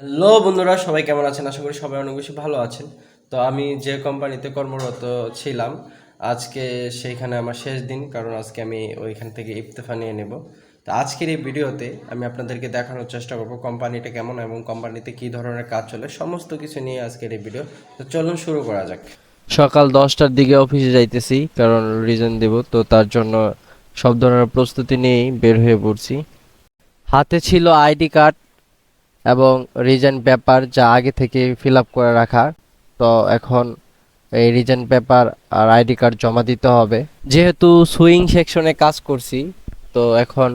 Hello বন্ধুরা, সবাই কেমন আছেন? আশা করি সবাই অনেক বেশি ভালো আছেন। তো আমি যে কোম্পানিতে কর্মরত ছিলাম, আজকে সেইখানে আমার শেষ দিন, কারণ আজকে আমি ওইখান থেকে ইস্তফা নিয়ে নেব। তো আজকের এই ভিডিওতে আমি আপনাদেরকে দেখানোর চেষ্টা করব কোম্পানিটা কেমন এবং কোম্পানিতে কী ধরনের কাজ চলে, সমস্ত কিছু নিয়ে আজকের এই ভিডিও। তো চলুন শুরু করা যাক। সকাল 10টার দিকে অফিসে যাইতেছি, কারণ রিজন দেব, তো তার জন্য সব ধরনের প্রস্তুতি নিয়েই বের হয়ে পড়ছি। হাতে ছিল আইডি কার্ড এবং রিজন পেপার, যা আগে থেকে ফিল আপ করে রাখা। তো এখন এই রিজন পেপার আর আইডি কার্ড জমা দিতে হবে। যেহেতু সুইং সেকশনে কাজ করছি, তো এখন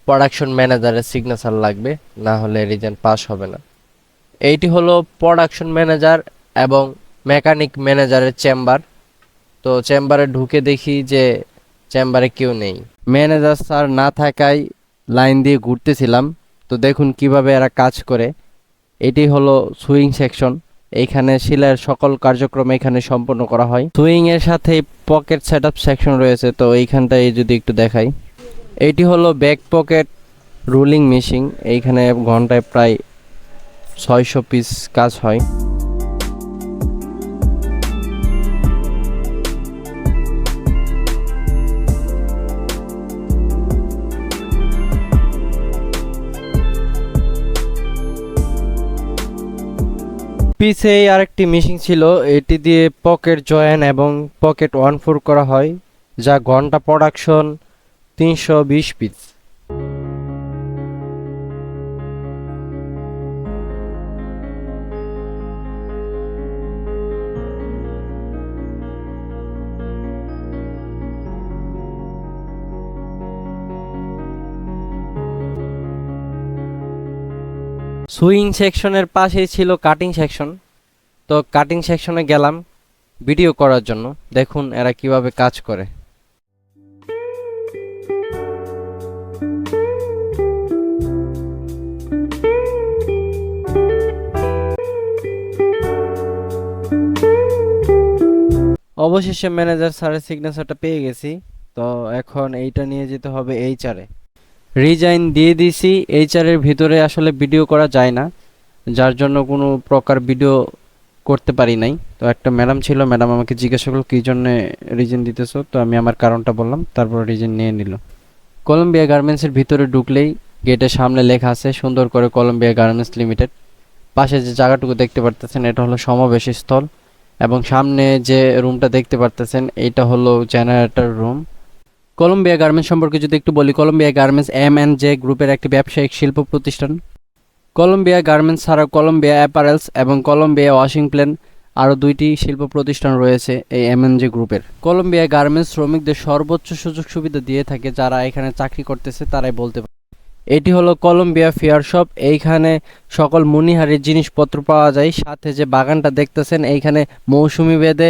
প্রোডাকশন ম্যানেজারের সিগনেচার লাগবে, না হলে রিজন পাস হবে না। এইটি হলো প্রোডাকশন ম্যানেজার এবং মেকানিক ম্যানেজারের চেম্বার। তো চেম্বারে ঢুকে দেখি যে চেম্বারে কেউ নেই। ম্যানেজার স্যার না থাকায় লাইন দিয়ে ঘুরতেছিলাম। তো দেখুন কিভাবে এরা কাজ করে। এটি হলো সুইং সেকশন। এইখানে সেলাইয়ের সকল কার্যক্রম এখানে সম্পন্ন করা হয়। সুইং এর সাথে পকেট সেটআপ সেকশন রয়েছে, তো এইখানটায় যদি একটু দেখাই। এইটি হলো ব্যাক পকেট রুলিং মেশিন। এইখানে ঘন্টায় প্রায় 600 পিস কাজ হয়। পিছেই আরেকটি মেশিন ছিল, এটি দিয়ে পকেট জয়েন এবং পকেট 1/4 করা হয়, যা ঘন্টা প্রোডাকশন 320 পিস। সুইং সেকশনের পাশেই ছিল কাটিং সেকশন। তো কাটিং সেকশনে গেলাম ভিডিও করার জন্য। দেখুন এরা কিভাবে কাজ করে। অবশেষে ম্যানেজার স্যারের সিগনেচারটা পেয়ে গেছি। তো এখন এইটা নিয়ে যেতে হবে এইচআরে। রিজাইন দিয়ে দিছি। এইচআরের ভিতরে আসলে ভিডিও করা যায় না, যার জন্য কোনো প্রকার ভিডিও করতে পারি নাই। তো একটা ম্যাডাম ছিল, ম্যাডাম আমাকে জিজ্ঞাসা করলো কী জন্য রিজন দিতেছো। তো আমি আমার কারণটা বললাম, তারপর রিজন নিয়ে নিল। কলম্বিয়া গার্মেন্টসের ভিতরে ঢুকলেই গেটের সামনে লেখা আছে সুন্দর করে কলম্বিয়া গার্মেন্টস লিমিটেড। পাশে যে জায়গাটুকু দেখতে পারতেছেন এটা হলো সমাবেশ স্থল, এবং সামনে যে রুমটা দেখতে পারতেছেন এইটা হলো জেনারেটর রুম। কলম্বিয়া গার্মেন্টস সম্পর্কে যদি একটু বলি, কলম্বিয়া গার্মেন্টস M&J গ্রুপের একটি ব্যবসায়িক শিল্প প্রতিষ্ঠান। কলম্বিয়া গার্মেন্টস ছাড়াও কলম্বিয়া অ্যাপারেলস এবং কলম্বিয়া ওয়াশিং প্ল্যান আরও দুইটি শিল্প প্রতিষ্ঠান রয়েছে এই M&J গ্রুপের। কলম্বিয়া গার্মেন্টস শ্রমিকদের সর্বোচ্চ সুযোগ সুবিধা দিয়ে থাকে, যারা এখানে চাকরি করতেছে তারাই বলতে পারে। এটি হলো কলম্বিয়া ফেয়ার শপ। এইখানে সকল মণিহারির জিনিসপত্র পাওয়া যায়। সাথে যে বাগানটা দেখতেছেন, এইখানে মৌসুমি ভেদে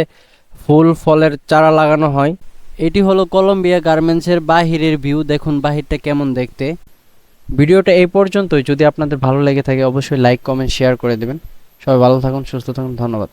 ফুল ফলের চারা লাগানো হয়। এটি হলো কলম্বিয়া গার্মেন্টসের বাহিরের ভিউ। দেখুন বাহিরটা কেমন দেখতে। ভিডিওটা এই পর্যন্তই। যদি আপনাদের ভালো লেগে থাকে অবশ্যই লাইক কমেন্ট শেয়ার করে দেবেন। সবাই ভালো থাকুন, সুস্থ থাকুন, ধন্যবাদ।